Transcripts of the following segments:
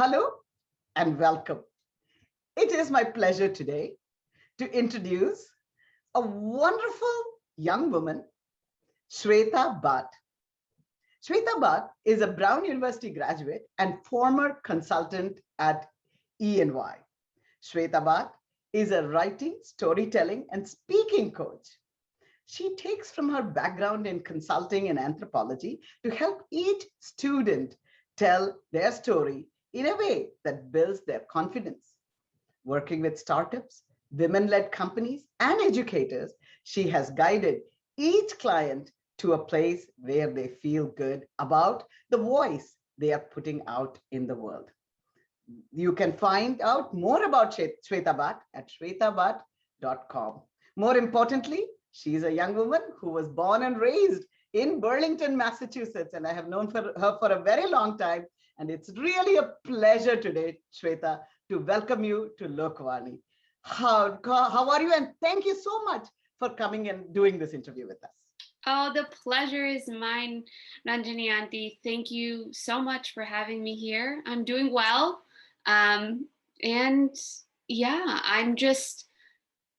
Hello and welcome. It is my pleasure today to introduce a wonderful young woman, Shweta Bhatt. Shweta Bhatt is a Brown University graduate and former consultant at E&Y. Shweta Bhatt is a writing, storytelling, and speaking coach. She takes from her background in consulting and anthropology to help each student tell their story in a way that builds their confidence. Working with startups, women-led companies, and educators, she has guided each client to a place where they feel good about the voice they are putting out in the world. You can find out more about Shweta Bhatt at shwetabhatt.com. More importantly, she is a young woman who was born and raised in Burlington, Massachusetts, and I have known her for a very long time. And it's really a pleasure today, Shweta, to welcome you to Lokvani. How are you? And thank you so much for coming and doing this interview with us. Oh, the pleasure is mine, Ranjani Auntie. Thank you so much for having me here. I'm doing well. And yeah, I'm just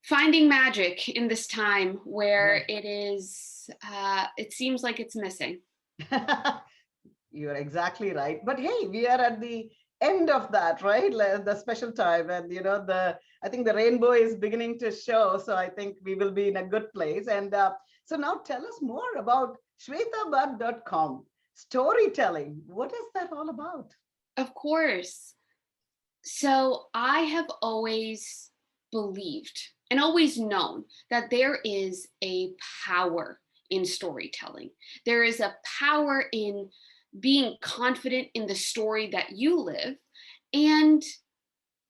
finding magic in this time where it seems like it's missing. You're exactly right. But hey, we are at the end of that, right? The special time. And I think the rainbow is beginning to show. So I think we will be in a good place. And so now tell us more about shwetabhatt.com. Storytelling. What is that all about? Of course. So I have always believed and always known that there is a power in storytelling. There is a power in being confident in the story that you live. And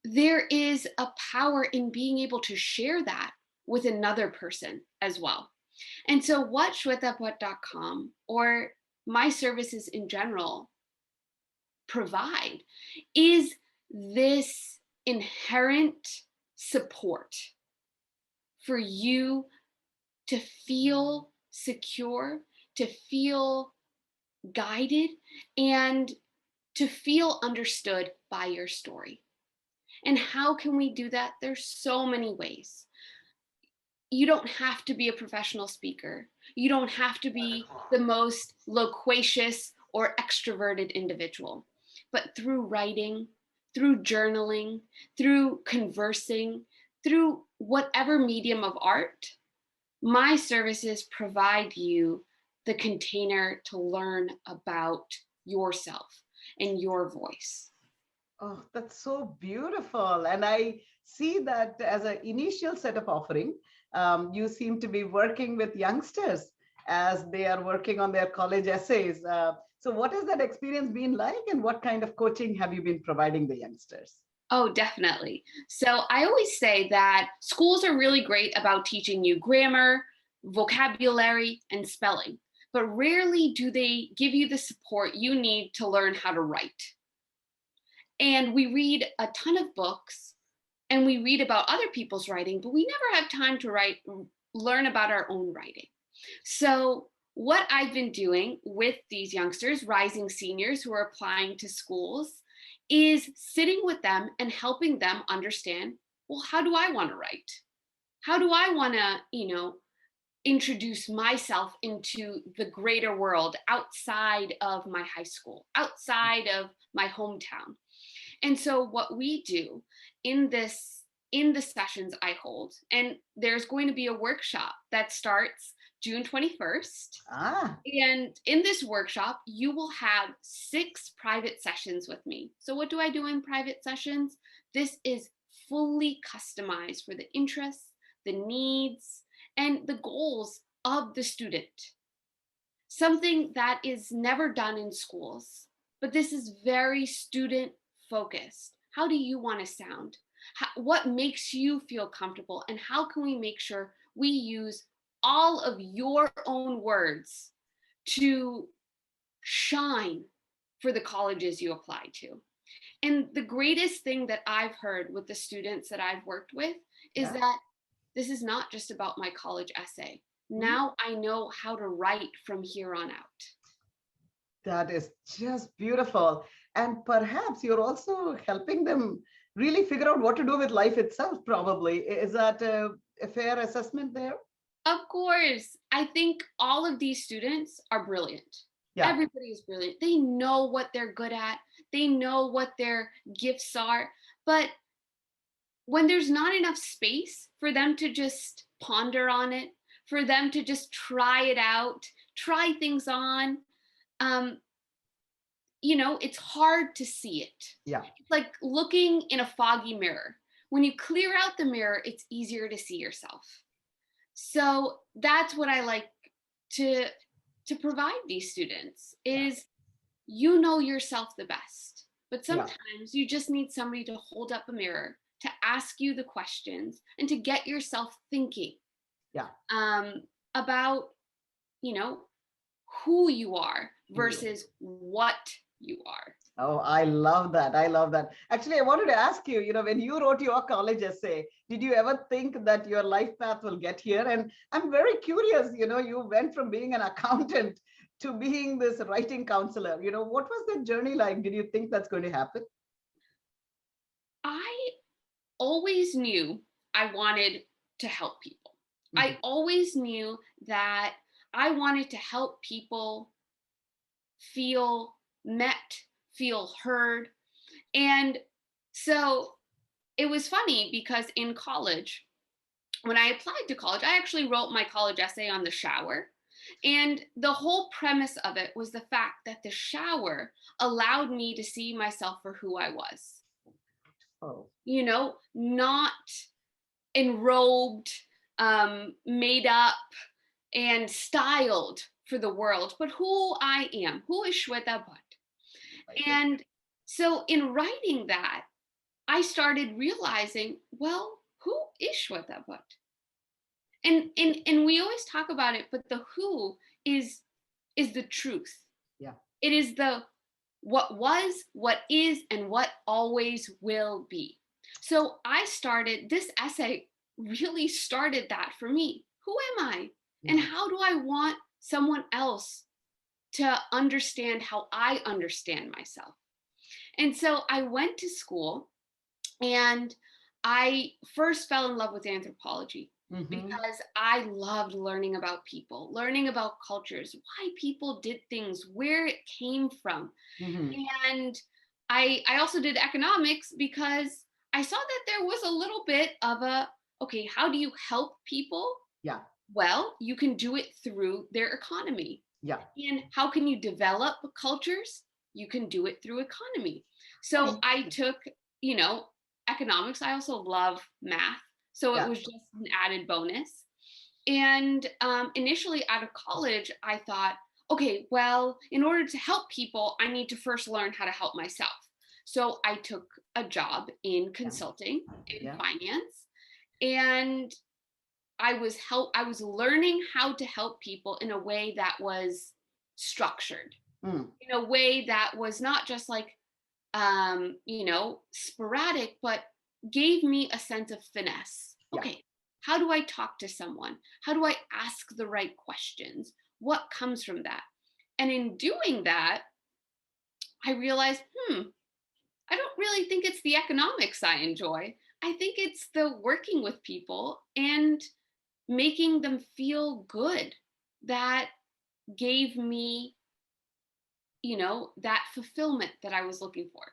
there is a power in being able to share that with another person as well. And so what shwetabhatt.com or my services in general provide is this inherent support for you to feel secure, to feel guided, and to feel understood by your story. And how can we do that? There's so many ways. You don't have to be a professional speaker. You don't have to be the most loquacious or extroverted individual. But through writing, through journaling, through conversing, through whatever medium of art, my services provide you the container to learn about yourself and your voice. Oh, that's so beautiful. And I see that as an initial set of offering, you seem to be working with youngsters as they are working on their college essays. So what has that experience been like, and what kind of coaching have you been providing the youngsters? Oh, definitely. So I always say that schools are really great about teaching you grammar, vocabulary, and spelling, but rarely do they give you the support you need to learn how to write. And we read a ton of books and we read about other people's writing, but we never have time to learn about our own writing. So what I've been doing with these youngsters, rising seniors who are applying to schools, is sitting with them and helping them understand, well, how do I want to write? How do I want to, introduce myself into the greater world outside of my high school, outside of my hometown? And so what we do in the sessions I hold, and there's going to be a workshop that starts June 21st. And in this workshop, you will have 6 private sessions with me. So what do I do in private sessions? This is fully customized for the interests, the needs, and the goals of the student. Something that is never done in schools, but this is very student focused. How do you want to sound? What makes you feel comfortable? And how can we make sure we use all of your own words to shine for the colleges you apply to? And the greatest thing that I've heard with the students that I've worked with is that this is not just about my college essay. Now I know how to write from here on out. That is just beautiful. And perhaps you're also helping them really figure out what to do with life itself, probably. Is that a fair assessment there? Of course, I think all of these students are brilliant. Yeah, Everybody is brilliant. They know what they're good at, they know what their gifts are. But when there's not enough space for them to just ponder on it, for them to just try it out, try things on, um, it's hard to see it. yeah, It's like looking in a foggy mirror. When you clear out the mirror, it's easier to see yourself. So that's what I like to provide these students yeah, is you know yourself the best. But yeah, sometimes you just need somebody to hold up a mirror, to ask you the questions, and to get yourself thinking yeah. about, you know, who you are Who you versus what you are. Oh, I love that. I love that. Actually, I wanted to ask you, when you wrote your college essay, did you ever think that your life path will get here? And I'm very curious, you went from being an accountant to being this writing counselor. What was that journey like? Did you think that's going to happen? I always knew I wanted to help people. I Mhm. always knew that I wanted to help people feel met, feel heard. And so it was funny because in college, when I applied to college, I actually wrote my college essay on the shower. And the whole premise of it was the fact that the shower allowed me to see myself for who I was, Oh, not enrobed, made up, and styled for the world, but who I am. Who is Shweta Bhatt? like it. And so in writing that, I started realizing, well, who is Shweta Bhatt? And we always talk about it, but the who is the truth. Yeah. It is the what was, what is, and what always will be. So I started this essay really started that for me. Who am I? And Yeah. how do I want someone else to understand how I understand myself? And so I went to school and I first fell in love with anthropology Hmm. because I loved learning about people, learning about cultures, why people did things, where it came from. Hmm. And I also did economics because I saw that there was a little bit of okay, how do you help people? Yeah. Well, you can do it through their economy. Yeah. And how can you develop cultures? You can do it through economy. Oh, So I took, you know, economics. I also love math. So it yeah. was just an added bonus. And initially out of college, I thought, okay, well, in order to help people, I need to first learn how to help myself. So I took a job in Yeah. consulting in Yeah. finance, and I was learning how to help people in a way that was structured, Mm. in a way that was not just like sporadic, but gave me a sense of finesse. Yeah. Okay, how do I talk to someone? How do I ask the right questions? What comes from that? And in doing that, I realized, I don't really think it's the economics I enjoy. I think it's the working with people and making them feel good that gave me, that fulfillment that I was looking for.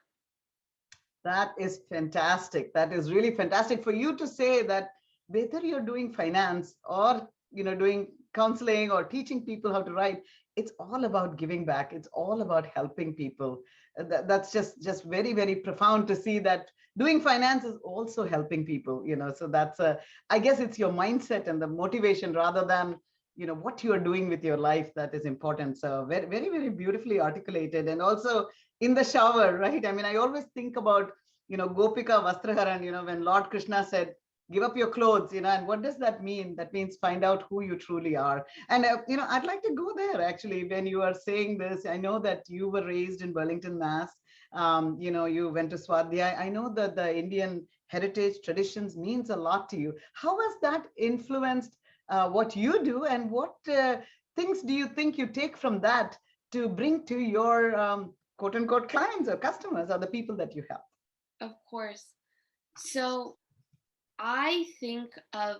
That is fantastic. That is really fantastic for you to say that whether you're doing finance or doing counseling or teaching people how to write, it's all about giving back. It's all about helping people. That's just very very profound to see that doing finance is also helping people. So that's I guess it's your mindset and the motivation rather than what you are doing with your life that is important. So very very very beautifully articulated. And also in the shower, right? I mean, I always think about, Gopika Vastraharan, when Lord Krishna said, give up your clothes, and what does that mean? That means find out who you truly are. And, I'd like to go there actually when you are saying this. I know that you were raised in Burlington, Mass. You went to Swadhyay. I know that the Indian heritage traditions means a lot to you. How has that influenced what you do, and what things do you think you take from that to bring to your quote unquote clients or customers or the people that you help? Of course. So I think of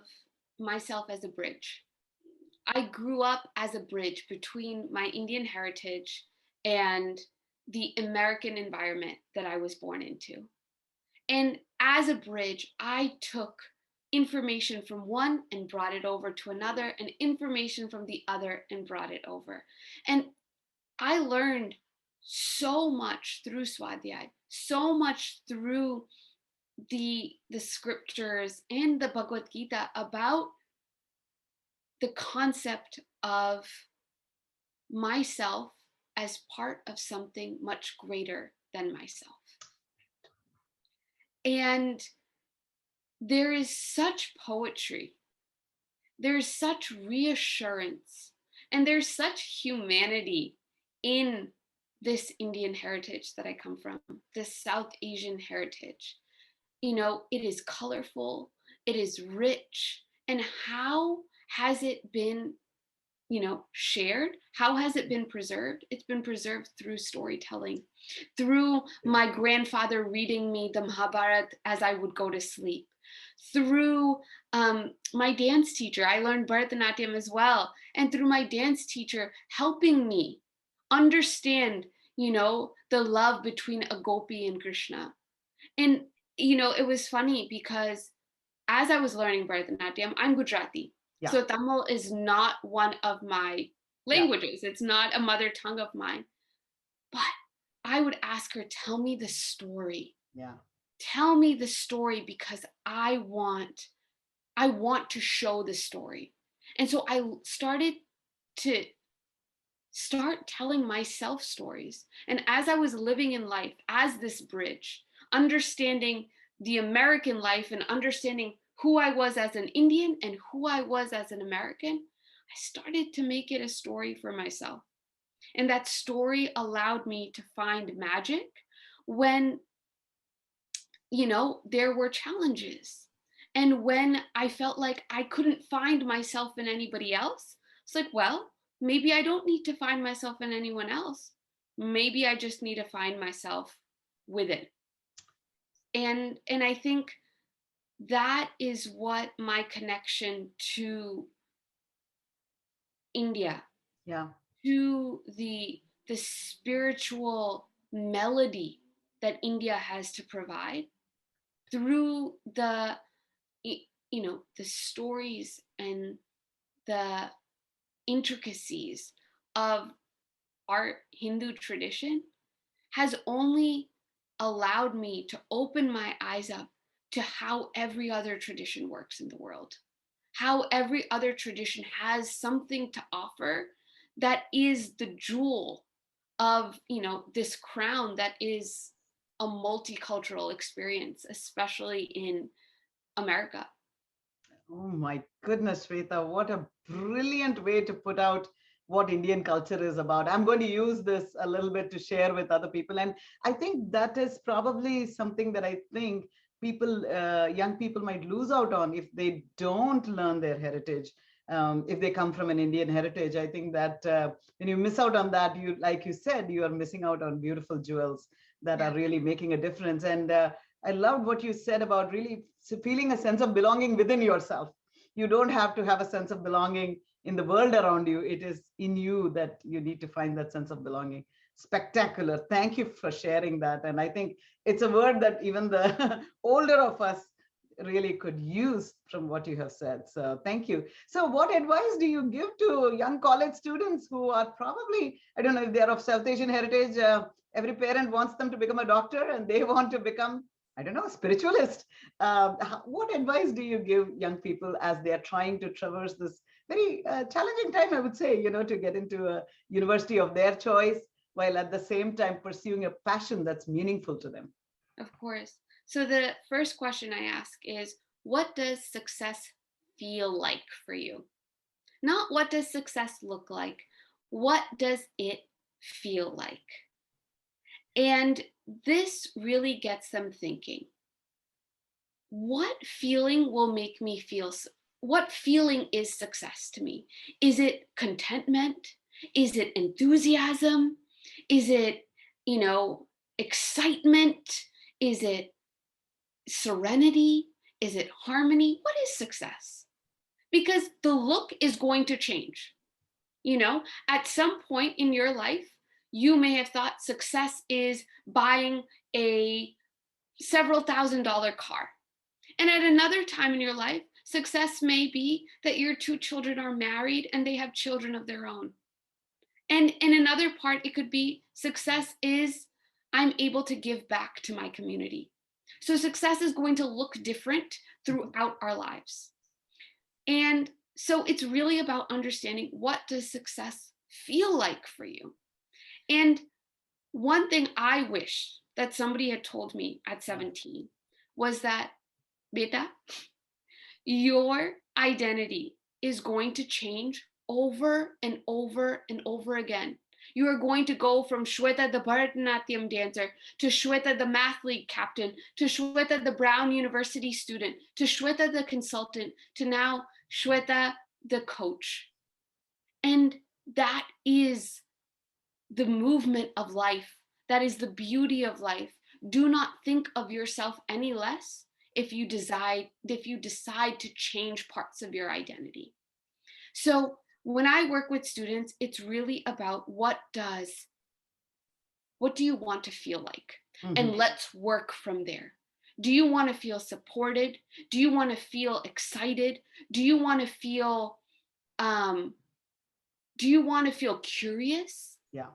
myself as a bridge. I grew up as a bridge between my Indian heritage and the American environment that I was born into. And as a bridge, I took information from one and brought it over to another, and information from the other and brought it over. And I learned so much through Swadhyay, so much through the scriptures and the Bhagavad Gita about the concept of myself as part of something much greater than myself. And there is such poetry, there's such reassurance, and there's such humanity in this Indian heritage that I come from, this South Asian heritage. You know, it is colorful, it is rich. And how has it been, you know, shared? How has it been preserved? It's been preserved through storytelling, through my grandfather reading me the Mahabharata as I would go to sleep, through my dance teacher. I learned Bharatanatyam as well, and through my dance teacher helping me understand, you know, the love between a gopi and Krishna. And you know, it was funny because as I was learning Bharatanatyam, I'm Gujarati. Yeah. So Tamil is not one of my languages. It's not a mother tongue of mine. But I would ask her, tell me the story. Yeah. Tell me the story, because I want to show the story. And so I started to telling myself stories. And as I was living in life as this bridge, understanding the American life and understanding who I was as an Indian and who I was as an American, I started to make it a story for myself. And that story allowed me to find magic when, you know, there were challenges. And when I felt like I couldn't find myself in anybody else, it's like, well, maybe I don't need to find myself in anyone else. Maybe I just need to find myself within. And I think that is what my connection to India, Yeah. to the spiritual melody that India has to provide through the, you know, the stories and the intricacies of our Hindu tradition has only allowed me to open my eyes up to how every other tradition works in the world, how every other tradition has something to offer that is the jewel of, you know, this crown that is a multicultural experience, especially in America. Oh my goodness, Shweta, what a brilliant way to put out what Indian culture is about. I'm going to use this a little bit to share with other people. And I think that is probably something that I think people, young people might lose out on if they don't learn their heritage. If they come from an Indian heritage, I think that when you miss out on that, you, like you said, you are missing out on beautiful jewels that are really making a difference. And I loved what you said about really feeling a sense of belonging within yourself. You don't have to have a sense of belonging in the world around you. It is in you that you need to find that sense of belonging. Spectacular. Thank you for sharing that. And I think it's a word that even the older of us really could use from what you have said. So thank you. So what advice do you give to young college students who are probably, I don't know if they're of South Asian heritage, every parent wants them to become a doctor and they want to become, I don't know, a spiritualist. What advice do you give young people as they are trying to traverse this very challenging time, I would say, you know, to get into a university of their choice, while at the same time pursuing a passion that's meaningful to them? Of course. So the first question I ask is, what does success feel like for you? Not what does success look like? What does it feel like? And this really gets them thinking. What feeling will make me feel, what feeling is success to me? Is it contentment? Is it enthusiasm? Is it, excitement? Is it serenity? Is it harmony? What is success? Because the look is going to change. At some point in your life, you may have thought success is buying a several $1,000 car. And at another time in your life, success may be that your 2 children are married and they have children of their own. And in another part, it could be success is I'm able to give back to my community. So success is going to look different throughout our lives. And so it's really about understanding, what does success feel like for you? And one thing I wish that somebody had told me at 17 was that, Beta, your identity is going to change over and over and over again. You are going to go from Shweta the Bharatanatyam dancer to Shweta the math league captain to Shweta the Brown University student to Shweta the consultant to now Shweta the coach. And that is the movement of life. That is the beauty of life. Do not think of yourself any less if you decide to change parts of your identity. So when I work with students, it's really about what do you want to feel like? Mm-hmm. And let's work from there. Do you want to feel supported? Do you want to feel excited? Do you want to feel curious? Yeah.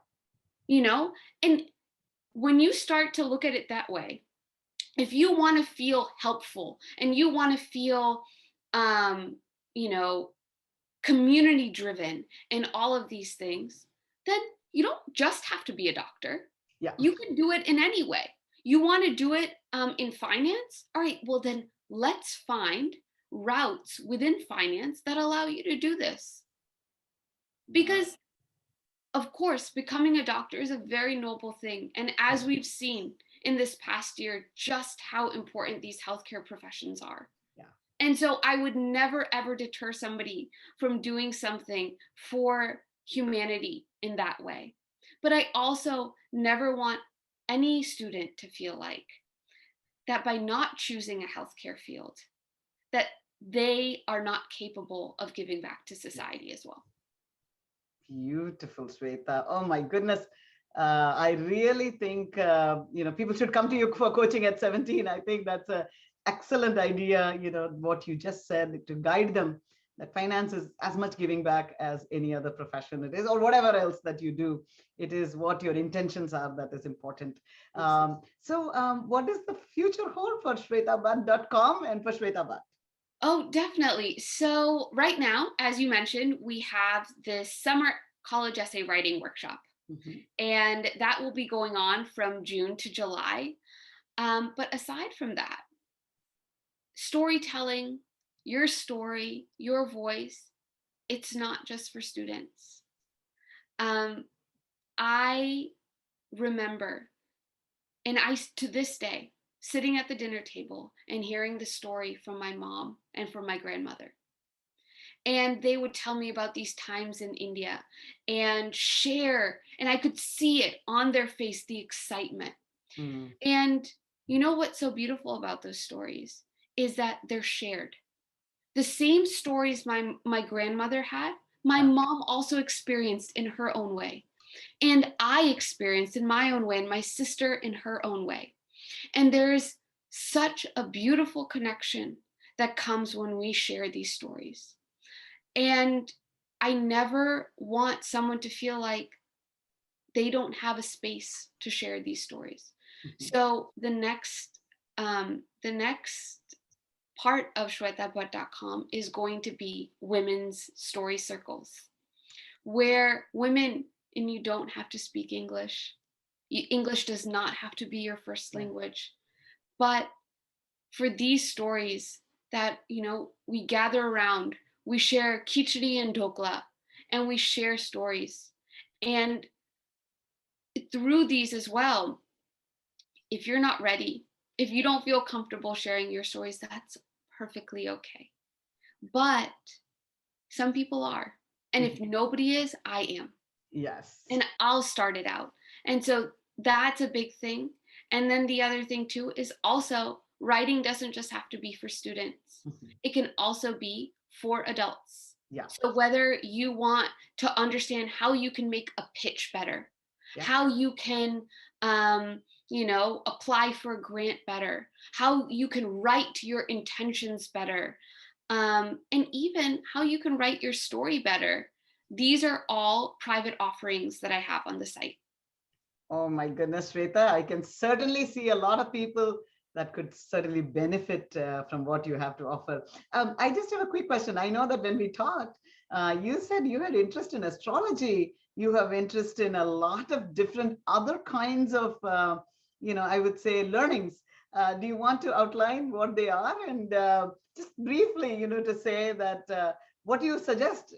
And when you start to look at it that way, if you want to feel helpful and you want to feel, community driven and all of these things, then you don't just have to be a doctor. Yeah. You can do it in any way. You want to do it in finance? All right, well then let's find routes within finance that allow you to do this. Because of course, becoming a doctor is a very noble thing. And as we've seen in this past year, just how important these healthcare professions are. Yeah. And so I would never, ever deter somebody from doing something for humanity in that way. But I also never want any student to feel like that by not choosing a healthcare field, that they are not capable of giving back to society as well. Beautiful, Shweta. Oh my goodness. I really think, people should come to you for coaching at 17. I think that's an excellent idea, what you just said, to guide them that finance is as much giving back as any other profession it is, or whatever else that you do. It is what your intentions are that is important. What does the future hold for shwetabhatt.com and for Shweta Bhatt? Oh, definitely. So right now, as you mentioned, we have this summer college essay writing workshop. Mm-hmm. And that will be going on from June to July. But aside from that, storytelling, your story, your voice, it's not just for students. I remember, and to this day, sitting at the dinner table and hearing the story from my mom and from my grandmother. And they would tell me about these times in India and share, and I could see it on their face, the excitement. Mm. And you know what's so beautiful about those stories is that they're shared. The same stories my grandmother had, my mom also experienced in her own way. And I experienced in my own way, and my sister in her own way. And there's such a beautiful connection that comes when we share these stories. And I never want someone to feel like they don't have a space to share these stories. Mm-hmm. So the next part of shwetabhatt.com is going to be women's story circles, where women, and you don't have to speak English. English does not have to be your first language. But for these stories that, we gather around, we share khichdi and dokla, and we share stories. And through these as well, if you're not ready, if you don't feel comfortable sharing your stories, that's perfectly okay. But some people are. And if nobody is, I am. Yes. and I'll start it out. And so that's a big thing. And then the other thing too is also writing doesn't just have to be for students. It can also be for adults. Yeah. So whether you want to understand how you can make a pitch better, Yeah. how you can apply for a grant better, how you can write your intentions better, and even how you can write your story better. These are all private offerings that I have on the site. Oh my goodness, Shweta, I can certainly see a lot of people that could certainly benefit from what you have to offer. I just have a quick question. I know that when we talked, you said you had interest in astrology. You have interest in a lot of different other kinds of, I would say learnings. Do you want to outline what they are? And just briefly, to say that what do you suggest,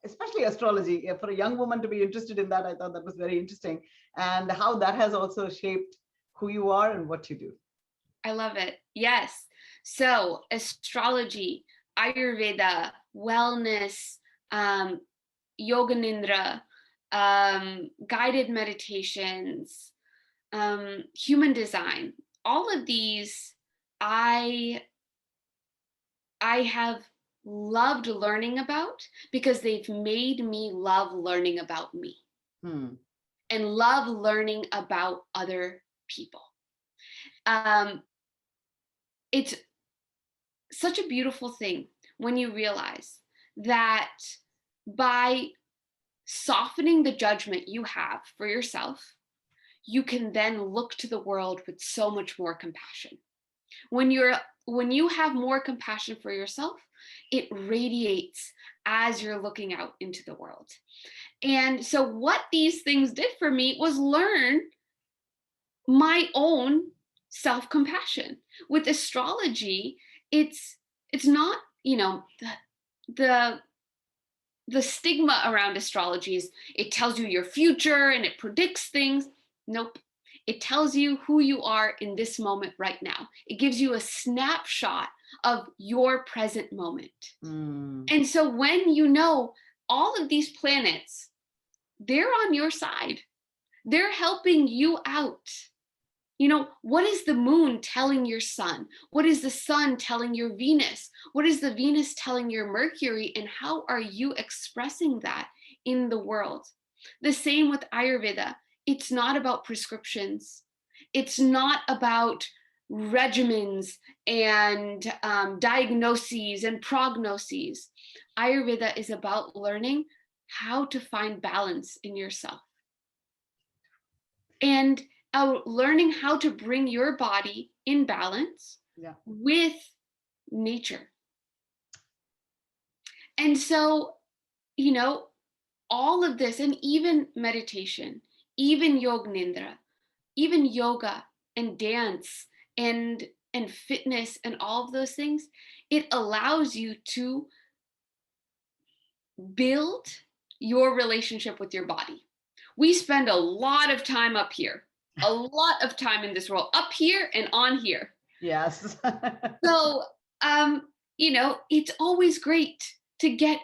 especially astrology, for a young woman to be interested in that? I thought that was very interesting, and how that has also shaped who you are and what you do. I love it. Yes. So astrology, Ayurveda, wellness, yoga nidra, guided meditations, human design, all of these I have loved learning about because they've made me love learning about me and love learning about other people. It's such a beautiful thing when you realize that by softening the judgment you have for yourself, you can then look to the world with so much more compassion. When you have more compassion for yourself, it radiates as you're looking out into the world. And so what these things did for me was learn my own self-compassion. With astrology, it's not, the stigma around astrology is it tells you your future and it predicts things. Nope. It tells you who you are in this moment right now. It gives you a snapshot of your present moment. And so when you know all of these planets, they're on your side. They're helping you out. What is the moon telling your sun? What is the sun telling your Venus? What is the Venus telling your Mercury? And how are you expressing that in the world? The same with Ayurveda. It's not about prescriptions. It's not about regimens and diagnoses and prognoses. Ayurveda is about learning how to find balance in yourself. And learning how to bring your body in balance with nature. And so, all of this, and even meditation, even yoga nidra, even yoga and dance and fitness and all of those things, it allows you to build your relationship with your body. We spend a lot of time up here, a lot of time in this world, up here and on here. Yes. So, it's always great to get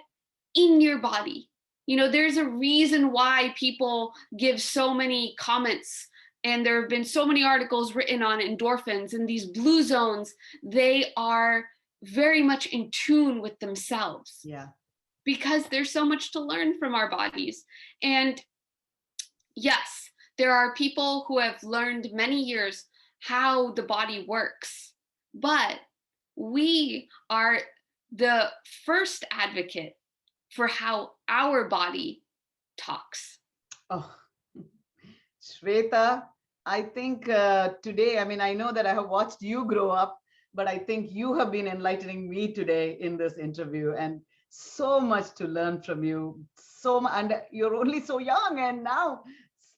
in your body. There's a reason why people give so many comments, and there have been so many articles written on endorphins and these blue zones. They are very much in tune with themselves. Yeah. Because there's so much to learn from our bodies. And yes, there are people who have learned many years how the body works, but we are the first advocate for how our body talks. Oh, Shweta, I think today, I know that I have watched you grow up, but I think you have been enlightening me today in this interview, and so much to learn from you. And you're only so young, and now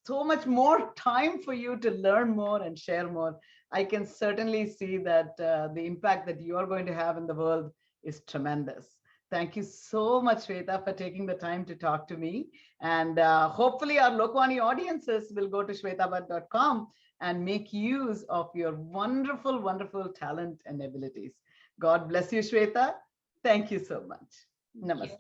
so much more time for you to learn more and share more. I can certainly see that the impact that you are going to have in the world is tremendous. Thank you so much, Shweta, for taking the time to talk to me. And hopefully our Lokvani audiences will go to shwetabhatt.com and make use of your wonderful, wonderful talent and abilities. God bless you, Shweta. Thank you so much. Namaste.